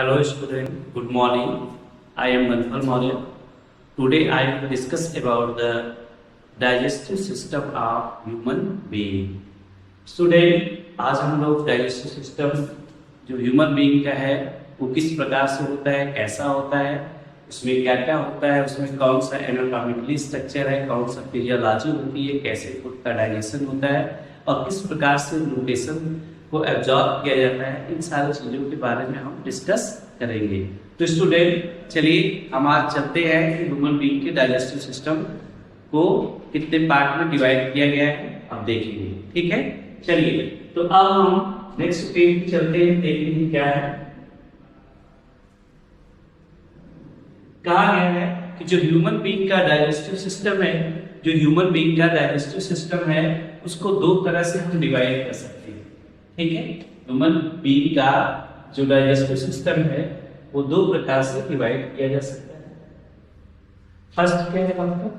Hello student, good morning. I am Manfal Maurya. Today I will discuss about the digestive system of human being. Student, आज हम लोग digestive system जो human being का है वो किस प्रकार से होता है, कैसा होता है, उसमें क्या क्या होता है, उसमें कौन सा एनाटॉमिकली स्ट्रक्चर है, कौन सा फिजियोलॉजी होती है, कैसे फूड का डाइजेशन होता है और किस प्रकार से न्यूट्रिशन को एब्जॉर्ब किया जाता है, इन सारी चीज़ों के बारे में हम डिस्कस करेंगे। तो स्टूडेंट चलिए हम आज चलते हैं कि ह्यूमन बीइंग के डाइजेस्टिव सिस्टम को कितने पार्ट में डिवाइड किया गया है अब देखेंगे। ठीक है, चलिए तो अब हम नेक्स्ट पेज पे चलते हैं, देखेंगे क्या है। कहा गया है कि जो ह्यूमन बीइंग का डाइजेस्टिव सिस्टम है, जो ह्यूमन बीइंग का डाइजेस्टिव सिस्टम है उसको दो तरह से हम डिवाइड कर सकते हैं। ठीक है, ह्यूमन बीइंग का जो डाइजेस्टिव सिस्टम है वो दो प्रकार से डिवाइड किया जा सकता है। फर्स्ट क्या है आपका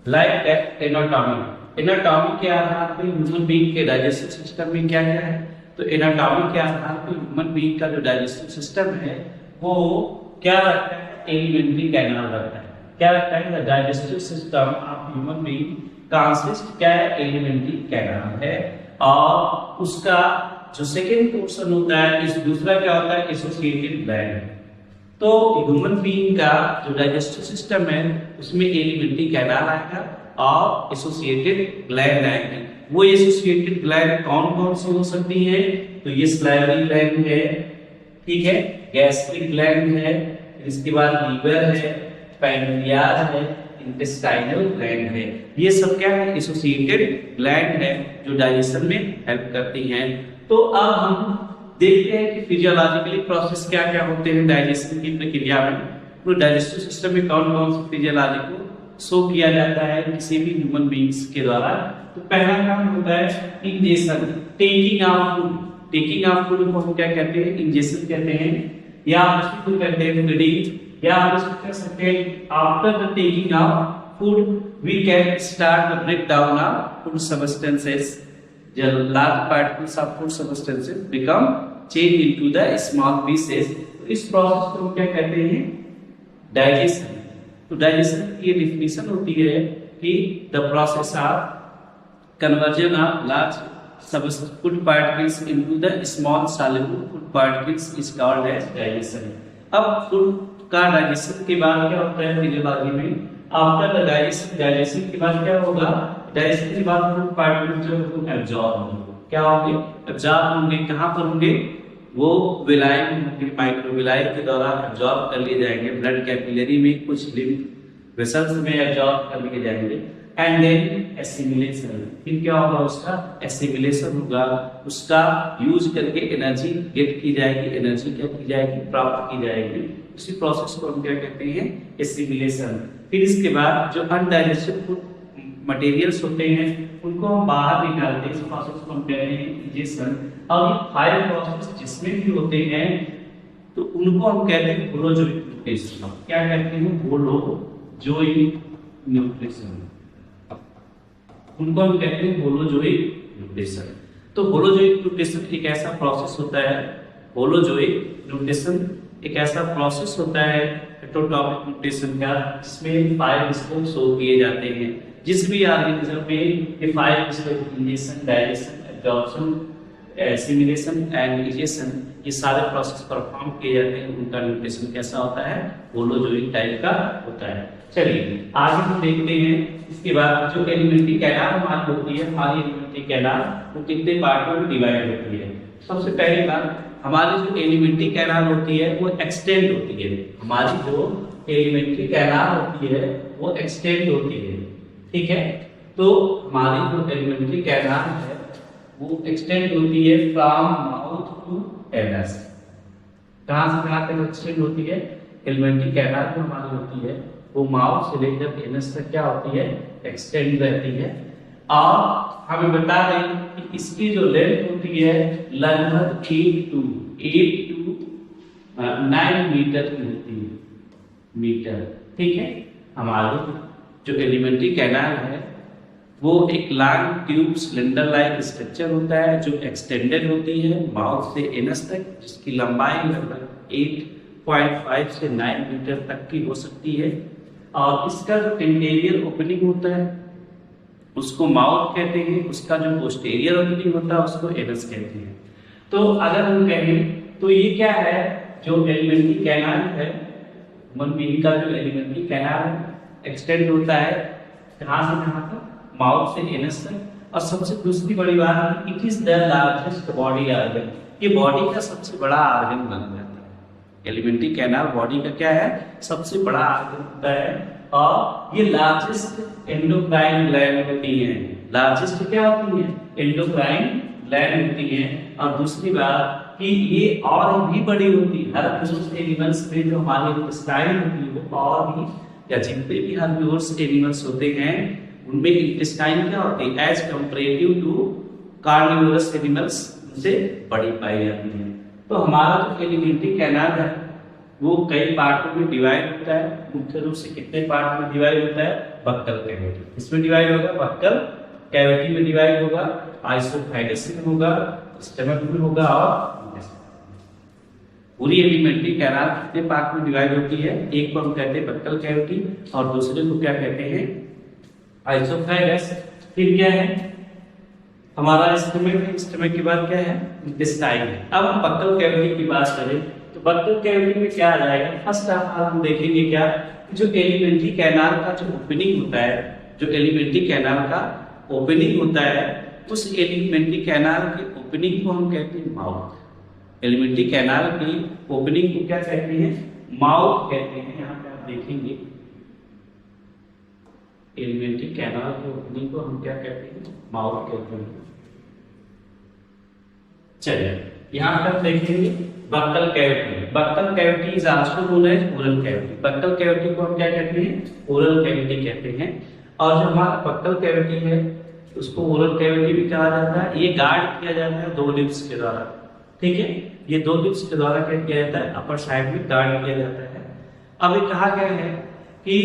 लाइक एनाटॉमी। एनाटॉमी के आधार पर ह्यूमन बीइंग के डाइजेस्टिव सिस्टम में क्या क्या है, तो एनाटॉमी के आधार पर ह्यूमन बीइंग का जो डाइजेस्टिव सिस्टम है वो क्या रखता है, एलिमेंट्री कैनाल रखता है। क्या रखता है, the digestive system of human being consist क्या है, एलिमेंट्री कैनाल है। और उसका जो सेकेंड पोर्शन होता है, इस दूसरा क्या होता है, एसोसिएटेड ग्लैंड। तो ह्यूमन बीइंग का जो डाइजेस्टिव सिस्टम है उसमें एलिमेंट्री कैनाल आएगा और एसोसिएटेड ग्लैंड आएंगे। वो एसोसिएटेड ग्लैंड कौन कौन सी हो सकती है, तो ये सलाइवरी ग्लैंड है, ठीक है, गैस्ट्रिक ग्लैंड है, इसके बाद लीवर है, पैनक्रियाज है, इंटेस्टाइनल ग्लैंड है। ये सब क्या है, एसोसिएटेड ग्लैंड है जो डाइजेशन में हेल्प करती हैं। तो अब हम देखते हैं कि फिजियोलॉजिकली प्रोसेस क्या क्या होते हैं डाइजेशन की प्रक्रिया में। तो डाइजेस्टिव सिस्टम में कौन कौन सी फिजियोलॉजी को शो किया जाता है किसी भी ह्यूमन बीइंग्स के द्वारा। तो पहला काम होता है ingestion, taking of food. Taking of food को हम क्या कहते हैं, इंजेशन कहते हैं, या उसको कहते हैं फीडिंग, या हम इसको कह सकते हैं after the taking of food we can start the break down of food substances. The large particles of food substances become changed into the small pieces। तो इस प्रोसेस को क्या कहते हैं, डाइजेशन। तो डाइजेशन की डेफिनेशन होती है कि the process of conversion of large food particles into the small soluble food particles is called as digestion. अब फूड का डाइजेशन के बाद क्या होता है फिजियोलॉजी में, आफ्टर द डाइजेशन के बाद क्या होगा, डाइजेशन के बाद फूड पार्टिकल्स जो एब्जॉर्ब होंगे, क्या होंगे, एब्जॉर्ब होंगे। कहाँ पर होंगे, वो विलाई में होंगे, माइक्रोविलाई के द्वारा एब्जॉर्ब कर लिए जाएंगे, ब्लड कैपिलरी में कुछ लिम्फ वेसल्स में एब्जॉर्ब कर लिए जाएंगे। एंड देन एसिमिलेशन, फिर क्या होगा, उसका एसिमिलेशन होगा, उसका यूज करके एनर्जी गेट की जाएगी, एनर्जी क्या की जाएगी, प्राप्त की जाएगी। उसी प्रोसेस को हम क्या कहते हैं, एसिमिलेशन। फिर इसके बाद जो अनडाइजेस्टेड फूड मटेरियल्स होते हैं उनको हम बाहर निकालते हैं, इस प्रोसेस को हम कहते हैं इंजेशन। और ये फाइव प्रोसेस जिसमें भी होते हैं तो उनको हम कहते हैं होलोजोइक न्यूट्रिशन। क्या कहते हैं, होलोजोइक न्यूट्रिशन, उनको हम कहते हैं होलोजोइक न्यूट्रिशन। तो होलोजोइक न्यूट्रिशन एक ऐसा प्रोसेस होता है, होलोजोइक न्यूट्रिशन एक ऐसा प्रोसेस होता है हेटेरोटॉपिक न्यूट्रिशन का, जिसमें फाइव स्टेप शो किए जाते हैं। जिस भी ऑर्गेनिज्म में ये five step ingestion, digestion, absorption, assimilation and egestion, ये सारे प्रोसेस परफॉर्म किए जाते हैं, उनका न्यूट्रिशन कैसा होता है, होलोजोइक टाइप का होता है। चलिए आगे हम देखते हैं। इसके बाद जो एलिमेंट्री कैनाल हमारी होती है, हमारी एलिमेंट्री कैनाल वो कितने पार्टों में डिवाइड होती है। सबसे पहली बात, हमारी जो एलिमेंट्री कैनाल होती है वो एक्सटेंड होती है। हमारी जो एलिमेंट्री कैनाल होती है वो एक्सटेंड होती है, ठीक है। तो हमारी जो एलिमेंट्री कैनाल है वो एक्सटेंड होती है फ्रॉम माउथ टू एनस। कहां से कहां तक एक्सटेंड होती है, एलिमेंट्री कैनाल जो हमारी होती है वो माउथ से लेकर एनस तक क्या होती है, एक्सटेंड रहती है। और हमें बता दें कि इसकी जो लेंथ होती है लगभग 8 to 9 मीटर की होती है, मीटर, ठीक है। हमारी जो एलिमेंट्री कैनाल है वो एक long tube cylinder like structure होता है जो एक्सटेंडेड होती है माउथ से एनस तक, जिसकी लंबाई लगभग 8 0.5 से 9 मीटर तक की हो सकती है। और इसका जो इंटीरियर ओपनिंग होता है उसको माउथ कहते हैं, उसका जो पोस्टीरियर ओपनिंग होता है उसको एनस कहते हैं। तो अगर हम कहें तो ये क्या है, जो एलिमेंट्री कैनाल है, ह्यूमन बीइंग का जो एलिमेंट्री कैनाल एक्सटेंड होता है कहाँ से कहाँ तक, माउथ से एनस तक। और सबसे दूसरी बड़ी बात, it is the largest body organ, ये बॉडी का सबसे बड़ा ऑर्गन बन जाता है। एलिमेंट्री कैनाल बॉडी का क्या है, सबसे बड़ा ऑर्गन होता है। और ये लार्जेस्ट एंडोक्राइन ग्लैंड होती है। लार्जेस्ट क्या होती है, एंडोक्राइन ग्लैंड होती है। और दूसरी बात कि ये और भी बड़ी होती है, हर दूसरे एनिमल्स में जो हमारे इंटेस्टाइन होती है वो और भी, या जितने भी हर्बिवोरस एनिमल्स होते हैं उनमें इंटेस्टाइन क्या होती है, as comparative to carnivorous animals उनसे बड़ी पाई जाती है। तो हमारा जो एलिमेंट्री कैनाल है वो कई पार्टों में डिवाइड होता है। मुख्य रूप से कितने पार्ट में डिवाइड होता है, बक्कल कैविटी, इसमें डिवाइड होगा, बक्कल कैविटी में डिवाइड होगा, आइसोफेगस में होगा, स्टमक में होगा, और पूरी एलिमेंट्री कैनाल कितने पार्ट में डिवाइड होती है, एक को हम कहते हैं बक्कल कैविटी और दूसरे को क्या कहते हैं, आइसोफेगस। फिर क्या है हमारा स्टमक, स्टमक के बाद क्या है, इंटेस्टाइन है। अब हम बक्कल कैविटी की बात करें तो बक्कल कैविटी में क्या आ जाएगा, फर्स्ट ऑफ ऑल हम देखेंगे क्या, जो एलिमेंट्री कैनाल का जो ओपनिंग होता है, जो एलिमेंट्री कैनाल का ओपनिंग होता है, उस एलिमेंट्री कैनाल के ओपनिंग को हम कहते हैं माउथ। एलिमेंट्री कैनाल की ओपनिंग को क्या कहते हैं, माउथ कहते हैं। यहाँ पे आप देखेंगे एलिमेंट्री कैनाल के ओपनिंग को हम क्या कहते हैं, माउथ कहते हैं। चलिए यहाँ पर देखेंगे buccal cavity. Buccal cavity is also known as oral cavity. Buccal cavity को हम क्या कहते हैं, ओरल कैविटी कहते हैं। और जो हमारा बक्कल कैविटी है उसको ओरल कैविटी भी कहा जाता है। ये गार्ड किया जाता है दो लिप्स के द्वारा, ठीक है, ये दो लिप्स के द्वारा क्या किया जाता है, अपर साइड में गार्ड किया जाता है। अब ये कहा गया है कि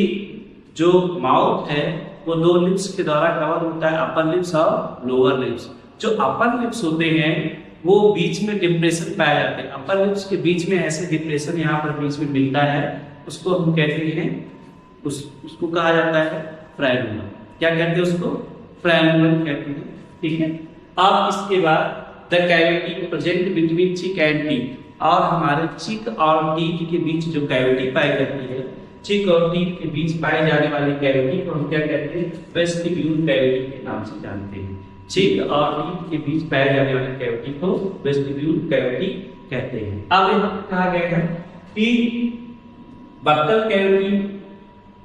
जो माउथ है वो दो लिप्स के द्वारा कवर होता है, अपर लिप्स और लोअर लिप्स। जो अपर लिप्स होते हैं वो बीच में डिप्रेशन पाए जाते हैं, अपर लिप्स के बीच में ऐसे डिप्रेशन यहाँ पर बीच में मिलता है, उसको हम कहते हैं, उसको कहा जाता है फ्रेनुलम। क्या कहते हैं उसको, फ्रेनुलम कहते हैं, ठीक है। अब इसके बाद द कैविटी प्रेजेंट बिटवीन चिक एंड टीथ, और हमारे चिक और टीथ के बीच जो कैविटी पाई जाती है, चिक और टीथ के बीच पाई जाने वाली कैविटी को हम क्या कहते हैं, वेस्टिब्यूल कैविटी के नाम से जानते हैं। चिक और टीथ के बीच पाए जाने वाली कैविटी को वेस्टिब्यूल कैविटी कहते हैं। अब यहाँ कहा गया है कि बक्कल कैविटी,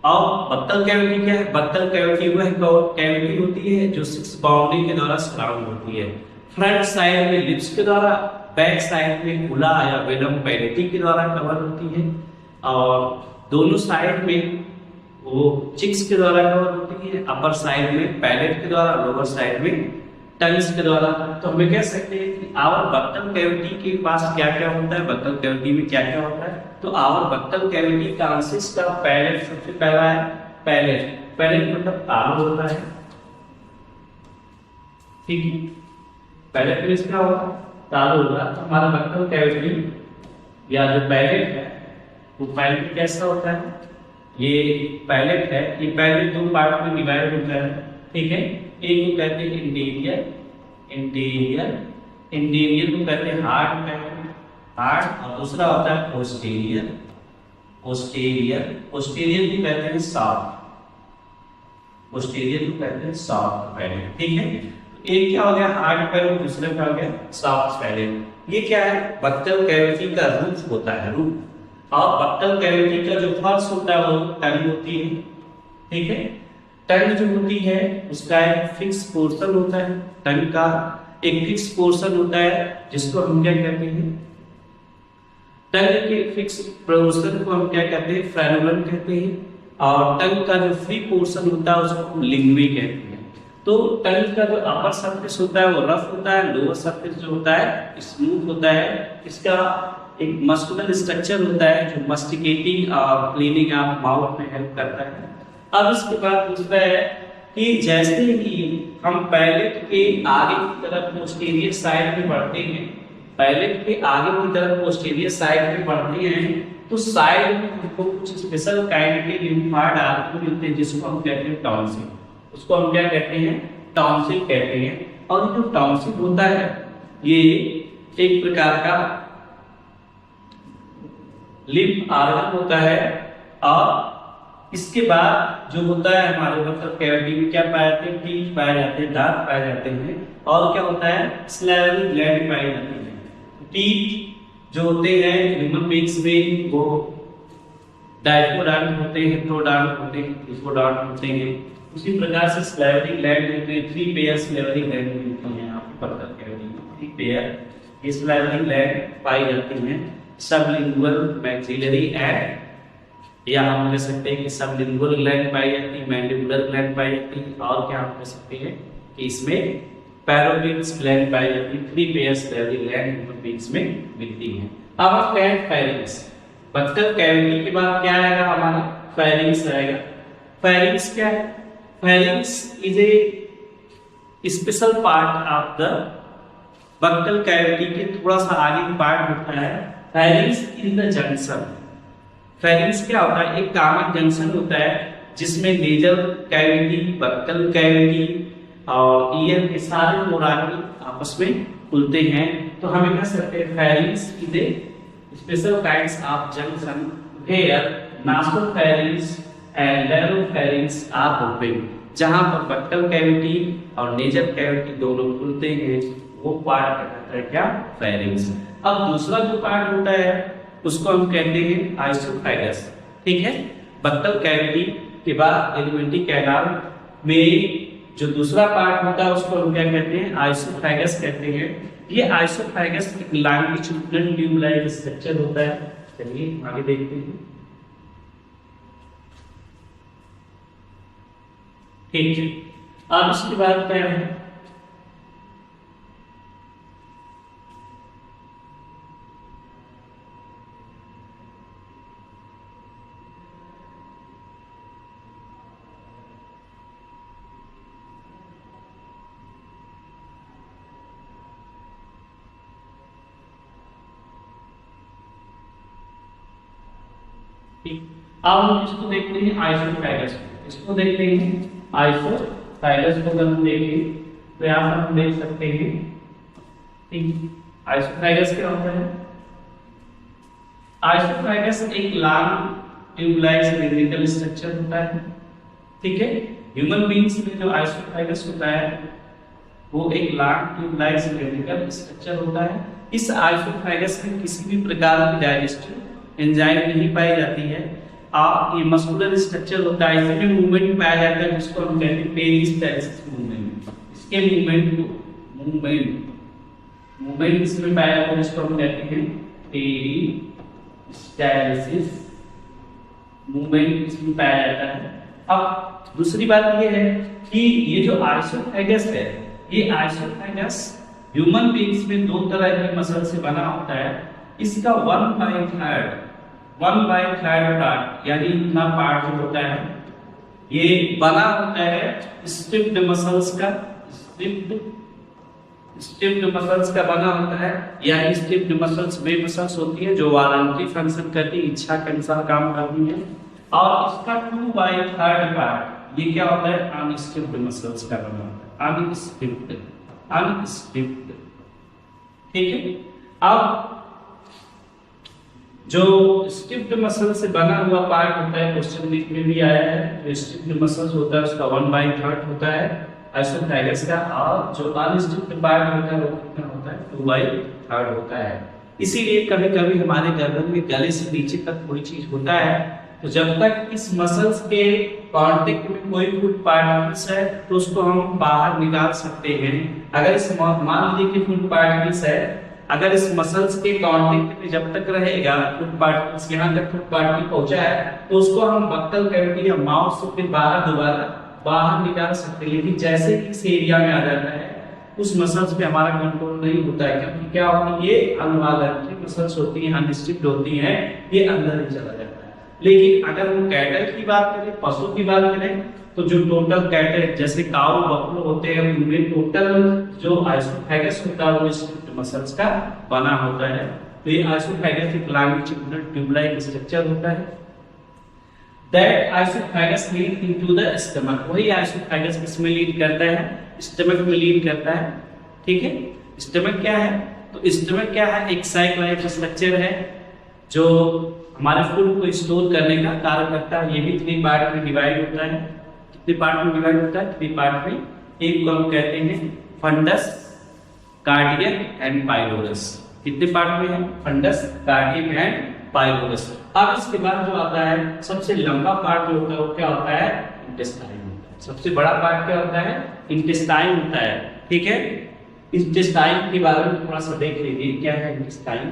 और बक्कल कैविटी क्या है, बक्कल कैविटी वह कैविटी होती है जो 6 बाउंड्री के द्वारा सराउंड होती है। फ्रंट साइड में लिप्स के द्वारा, बैक साइड में गुला या वेलम पैलेटी के द्वारा कवर होती है, और दोनों साइड में वो चिक्स के द्वारा कवर होती है, अपर साइड में पैलेट के द्वारा, लोअर साइड में टंग्स के द्वारा। तो हमें कह सकते हैं कि आवर बक्कल कैविटी के पास क्या क्या होता है, बक्कल कैविटी में क्या क्या होता है। तो our buccal cavity consist of palate, सबसे पहला है पैलेट। पैलेट मतलब तालु होता है, ठीक है, पैलेट में क्या होगा, तालु होगा। तो हमारा बक्कल कैविटी या जो पैलेट है वो पैलेट कैसा होता है, ये पैलेट है, ये पैलेट दो पार्ट में डिवाइड होता है, ठीक है। एक को कहते हैं इंटीरियर, इंटीरियर को कहते हैं हार्ड पैलेट, हार्ड, और दूसरा होता है पोस्टीरियर, पोस्टीरियर को कहते हैं सॉफ्ट, पोस्टीरियर को कहते हैं सॉफ्ट पैलेट, ठीक है। एक क्या हो गया हार्ड पैलेट, दूसरा क्या हो गया सॉफ्ट पैलेट। ये क्या है, बक्कल कैविटी का रूफ होता है, रूफ। और बक्कल कैविटी का जो फर्श होता है वो टंग होती है, ठीक है। टंग जो होती है उसका एक फिक्स पोर्शन होता है, टंग का एक फिक्स पोर्शन होता है जिसको हम क्या कहते हैं, टंग के फिक्स पोर्शन को हम क्या कहते हैं, फ्रेनुलम कहते हैं। और टंग का जो फ्री पोर्शन होता है उसको हम लिंग्वी कहते हैं। तो टंग का जो अपर सरफेस होता है वो रफ होता है, लोअर सरफेस जो होता है स्मूथ होता है। इसका एक मस्कुलर स्ट्रक्चर होता है जो मस्टिकेटिंग और क्लीनिंग ऑफ माउथ में हेल्प करता है। अब इसके बाद दूसरा है कि जैसे ही हम पैलेट के आगे की तरफ पोस्टीरियर साइड में बढ़ते हैं, पैलेट के आगे की तरफ पोस्टीरियर साइड में बढ़ते हैं, तो साइड में हमको कुछ स्पेशल काइंड के लिम्फाट आपको मिलते हैं जिसको हम कहते हैं टॉन्सिल। उसको हम क्या कहते हैं? टॉन्सिल कहते हैं। और जो टॉन्सिल होता है ये एक प्रकार का लिम्फ ऑर्गन होता है। और इसके बाद जो होता है हमारे मतलब कैविटी में क्या पाए जाते हैं? टीथ पाए जाते हैं, दांत पाए जाते हैं। और क्या होता है? सलाइवरी ग्लैंड पाई जाती है। टीथ जो होते हैं ह्यूमन बींग्स में वो डाइकोडॉन्ट होते हैं, हेटेरोडॉन्ट होते हैं, ट्रिकोडॉन्ट होते हैं। उसी प्रकार से सलाइवरी ग्लैंड होते हैं, 3 पेयर सलाइवरी ग्लैंड होती हैं। आपको पता है 3 पेयर ये सलाइवरी ग्लैंड पाई जाती हैं। सबलिंगुअल, मैक्सिलरी एंड, या हम कह सकते हैं कि सबलिंगुअल ग्लैंड पाई जाती है, मैंडिबुलर ग्लैंड पाई जाती है। और क्या हम कह सकते हैं कि इसमें पैरोटिड्स ग्लैंड पाई जाती है। 3 pair salivary gland human beings में मिलती हैं। अब हम कहें फेरिंग्स, बक्कल कैविटी के बाद क्या आएगा? हमारा फेरिंग्स आएगा। फेरिंग्स क्या है? Pharynx is a special part of the buccal cavity के थोड़ा सा आगे पार्ट होता है। Pharynx is the junction. Pharynx क्या होता है? एक कॉमन जंक्शन होता है जिसमें नेजल कैविटी, बक्कल कैविटी और ईयर के सारे मोरानी आपस में खुलते हैं। तो हम कह सकते हैं pharynx is a special kinds of junction where nasopharynx and laryngopharynx are open. जहां पर बक्कल कैविटी और नेजल कैविटी दोनों खुलते हैं वो पार्ट कहलाता है क्या? फेरिंग्स। अब दूसरा जो पार्ट होता है उसको हम कहते हैं आइसोफेगस। ठीक है, बक्कल कैविटी के बाद एलिमेंट्री कैनाल में जो दूसरा पार्ट होता है उसको हम क्या कहते हैं? आइसोफेगस कहते हैं। ये आइसोफेगस एक लॉन्गिट्यूडिनल ट्यूब लाइक स्ट्रक्चर होता है। चलिए आगे देखते हैं। ठीक है, अब उसके बाद क्या है? अब हम इसको देखते हैं आइसोफेगस। इसको देखते हैं आइसोफेगस को अगर हम देखें तो यहाँ पर हम देख सकते हैं। ठीक, आइसोफेगस क्या होता है? आइसोफेगस एक लॉन्ग ट्यूबलाइक सिलिंड्रिकल स्ट्रक्चर होता है। ठीक है, ह्यूमन बींग्स में जो आइसोफेगस होता है वो एक लॉन्ग ट्यूबलाइक सिलिंड्रिकल स्ट्रक्चर होता है। इस आइसोफेगस में किसी भी प्रकार की डाइजेस्टिव एंजाइम नहीं पाई जाती है। और ये मस्कुलर स्ट्रक्चर होता है, इसमें मूवमेंट पाया जाता है जिसको हम कहते हैं पेरिस्टाल्सिस मूवमेंट। इसके मूवमेंट इसमें पाया जाता है जिसको हम कहते हैं पेरिस्टाल्सिस मूवमेंट इसमें पाया जाता है। अब दूसरी बात ये है कि ये जो आइसोफेगस है ये आइसोफेगस ह्यूमन बींग्स में 2 तरह की मसल से बना होता है। इसका 1/3 पार्ट यानी इतना पार्ट जो होता है ये बना होता है स्टिफ्ड मसल्स का। स्टिफ्ड मसल्स का बना होता है, या स्टिफ्ड मसल्स वे मसल्स होती है जो वॉलंटरी फंक्शन करती है, इच्छा के अनुसार काम करती है। और इसका 2/3 पार्ट ये क्या होता है? अनस्टिफ्ड मसल्स का बना होता है। अनस्टिफ्ड। ठीक है, अब जो स्टिफ्ड मसल से बना हुआ पार्ट होता है क्वेश्चन में भी आया है। जो स्टिफ्ड मसल्स होता है उसका 1/3 होता है आइसोफेगस का, और जो अनस्टिफ्ड पार्ट होता है वो कितना होता है? 2/3 होता है। इसीलिए कभी कभी हमारे गर्दन में गले से नीचे तक कोई चीज होता है तो जब तक इस मसल्स के कांटेक्ट में कोई फूड पार्टिकल्स है तो उसको हम बाहर निकाल सकते हैं। अगर इस मान लीजिए कि फूड पार्टिकल्स है, अगर इस मसल्स के कांटेक्ट में जब तक रहेगा फूड पार्टिकल्स, यहाँ तक फूड पार्टिकल पहुंचा है तो उसको हम बक्कल कैविटी या माउथ से फिर दोबारा बाहर निकाल सकते हैं। लेकिन जैसे ही इस एरिया में आ जाता है उस मसल्स पे हमारा कंट्रोल नहीं होता है, क्योंकि क्या होती है? ये अनवालंटरी मसल्स होती हैं, अनस्टिफ्ड होती हैं, ये अंदर ही चला जाता है। लेकिन अगर हम कैटल की बात करें, पशु की बात करें, तो जो टोटल कैटल जैसे काऊ बफलो होते हैं उनमें टोटल जो आइसोफेगस होता है वो स्टिफ्ड मसल्स का बना होता है। तो ये आइसोफेगस एक लॉन्गिट्यूडिनल ट्यूब लाइक स्ट्रक्चर होता है। That oesophagus lead into the stomach, वही आइसोफेगस किसमें लीड करता है, स्टमक में लीड करता है। ठीक है, स्टमक क्या है, तो स्टमक क्या है, एक सैक लाइक स्ट्रक्चर है जो हमारे फूड को स्टोर करने का कार्य करता है। ये भी 3 पार्ट में डिवाइड होता है। कितने पार्ट में डिवाइड होता है, 3 पार्ट में। एक को हम कहते हैं फंडस, कार्डियक एंड पाइलोरस। कितने पार्ट में है, फंडस, कार्डियक एंड पाइलोरस। अब इसके बाद जो आता है सबसे लंबा पार्ट जो होता है वो क्या होता है, इंटेस्टाइन होता है। सबसे बड़ा पार्ट क्या होता है, इंटेस्टाइन होता है। ठीक है, इंटेस्टाइन के बारे में थोड़ा सा देख लीजिए, क्या है इंटेस्टाइन,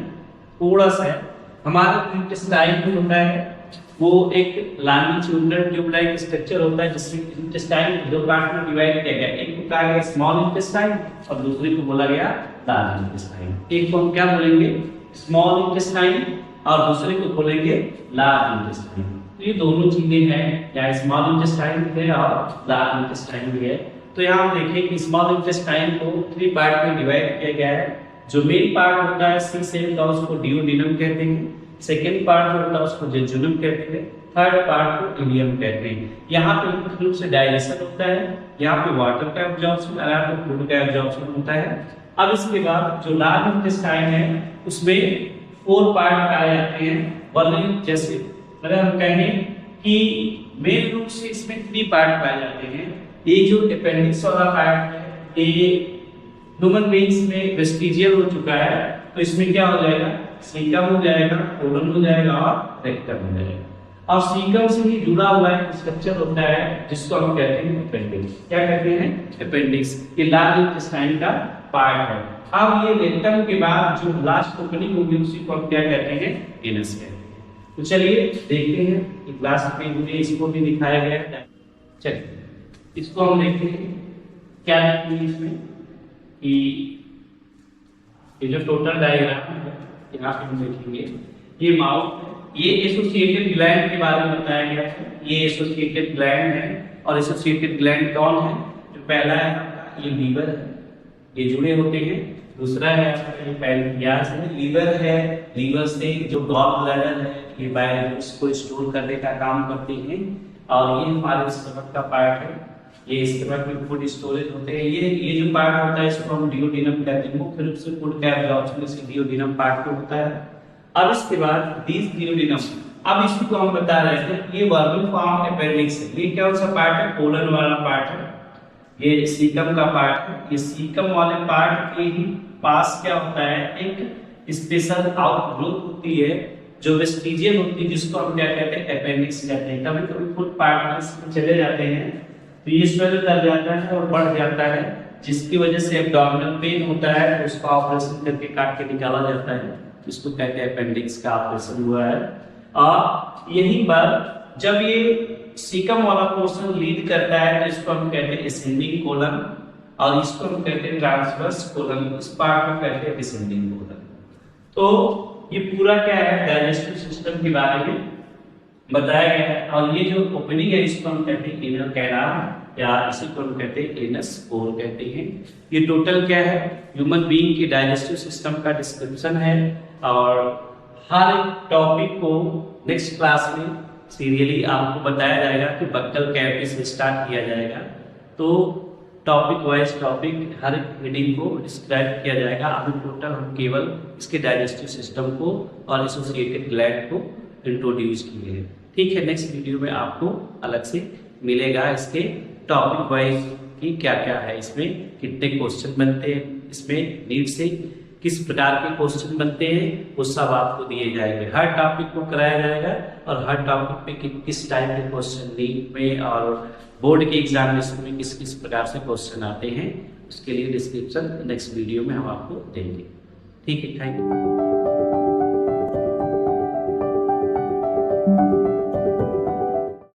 थोड़ा सा है। हमारा इंटेस्टाइन जो होता है वो एक लॉन्गिट्यूडिनल ट्यूब लाइक स्ट्रक्चर होता है, जिसमें इंटेस्टाइन 2 पार्ट में डिवाइड किया गया। एक को कहा गया स्मॉल इंटेस्टाइन और दूसरे को बोला गया लार्ज इंटेस्टाइन। एक को हम क्या बोलेंगे, स्मॉल इंटेस्टाइन, और दूसरे को बोलेंगे लार्ज इंटेस्टाइन। तो ये दोनों चीजें हैं, या स्मॉल इंटेस्टाइन है और लार्ज इंटेस्टाइन भी है। तो यहाँ हम देखें कि स्मॉल इंटेस्टाइन को 3 पार्ट में डिवाइड किया गया है। जो मेन पार्ट होता है सी सेल का, उसको डियोडिनम कहते हैं। सेकेंड पार्ट जो होता है उसको जेजुनम कहते हैं। थर्ड पार्ट को इलियम कहते हैं। यहाँ पे मुख्य रूप से डाइजेशन होता है, यहाँ पे वाटर का एब्जॉर्प्शन और यहाँ पे फूड का एब्जॉर्प्शन होता है। अब इसके बाद जो लार्ज इंटेस्टाइन है उसमें 4 पार्ट पाए जाते हैं। वन जैसे अगर हम कहें कि मेन रूप से इसमें 3 पार्ट पाए जाते हैं। ये जो अपेंडिक्स वाला पार्ट है ये ह्यूमन बीइंग्स में वेस्टिजियल हो चुका है, तो इसमें क्या हो जाएगा, सीकम हो जाएगा, कोलन हो जाएगा और रेक्टम हो जाएगा। और सीकम से ही जुड़ा हुआ एक स्ट्रक्चर होता है जिसको हम कहते हैं अपेंडिक्स। क्या कहते हैं, अपेंडिक्स। ये लार्ज इंटेस्टाइन का पार्ट है। अब ये रेक्टम के बाद जो लास्ट ओपनिंग होगी उसी को हम क्या कहते हैं, एनस कहते हैं। तो चलिए देखते हैं कि क्लास में इसको भी दिखाया गया है। चलिए इसको हम देखते हैं क्या है इसमें, कि ये जो टोटल डायग्राम है यहाँ पे हम देखेंगे, ये माउथ, ये एसोसिएटेड ग्लैंड के बारे में बताया गया है। ये एसोसिएटेड ग्लैंड है, और एसोसिएटेड ग्लैंड कौन है, जो पहला है ये लीवर है, ये जुड़े होते हैं। दूसरा है ये पैनक्रियास है, लीवर है, लीवर से जो गॉल ब्लैडर है ये बायोलिक्स को स्टोर करने का काम करते हैं। और ये हमारे स्टमक का पार्ट है, ये स्टमक में फूड स्टोरेज होते हैं। ये जो पार्ट होता है इसको हम डियोडिनम कहते हैं। मुख्य रूप से फूड का एब्जॉर्प्शन से डियोडिनम पार्ट को होता है। अब इसके बाद दिस डियोडिनम, अब इसी को हम बता रहे थे, ये वर्बल फॉर्म अपेंडिक्स है। ये कौन सा पार्ट है, कोलन वाला पार्ट है। ये सीकम का पार्ट है। ये सीकम वाले पार्ट के ही पास क्या होता है, एक स्पेशल आउटग्रोथ होती है जो वेस्टिजियल होती है, जिसको हम क्या कहते हैं, अपेंडिक्स कहते हैं। कभी कभी फुट पार्ट में चले जाते हैं तो ये स्वेल कर जाता है और बढ़ जाता है, जिसकी वजह से एब्डोमिनल पेन होता है, तो उसका ऑपरेशन करके काट के निकाला जाता है। इसको कहते हैं अपेंडिक्स का ऑपरेशन हुआ है। और यही बात जब ये सीकम वाला पोर्शन लीड करता है तो इसको हम कहते हैं असेंडिंग कोलन, और इसको हम कहते हैं ट्रांसवर्स कोलन। इस पार्ट को कहते हैं डिसेंडिंग कोलन। तो ये पूरा क्या है, डाइजेस्टिव सिस्टम के बारे में बताया गया है। और ये जो ओपनिंग है इसको हम कहते हैं एनल कैनाल, या इसी को हम कहते हैं एनस पोर कहते हैं। ये टोटल क्या है, ह्यूमन बीइंग के डाइजेस्टिव सिस्टम का डिस्क्रिप्शन है। और हर टॉपिक को नेक्स्ट क्लास में सीरियली आपको बताया जाएगा कि बक्कल कैविटी से स्टार्ट किया जाएगा। तो टॉपिक वाइज टॉपिक हर हेडिंग को डिस्क्राइब किया जाएगा। अभी टोटल हम केवल इसके डाइजेस्टिव सिस्टम को और एसोसिएटेड ग्लैंड को इंट्रोड्यूस किए हैं। ठीक है, नेक्स्ट वीडियो में आपको अलग से मिलेगा इसके टॉपिक वाइज कि क्या क्या है, इसमें कितने क्वेश्चन बनते हैं, इसमें नीट से किस प्रकार के क्वेश्चन बनते हैं, वो सब आपको दिए जाएंगे। हर टॉपिक को कराया जाएगा और हर टॉपिक पे किस टाइप के क्वेश्चन नीट में और बोर्ड के एग्जामिनेशन में किस किस प्रकार से क्वेश्चन आते हैं, उसके लिए डिस्क्रिप्शन नेक्स्ट वीडियो में हम आपको देंगे। ठीक है, थैंक यू।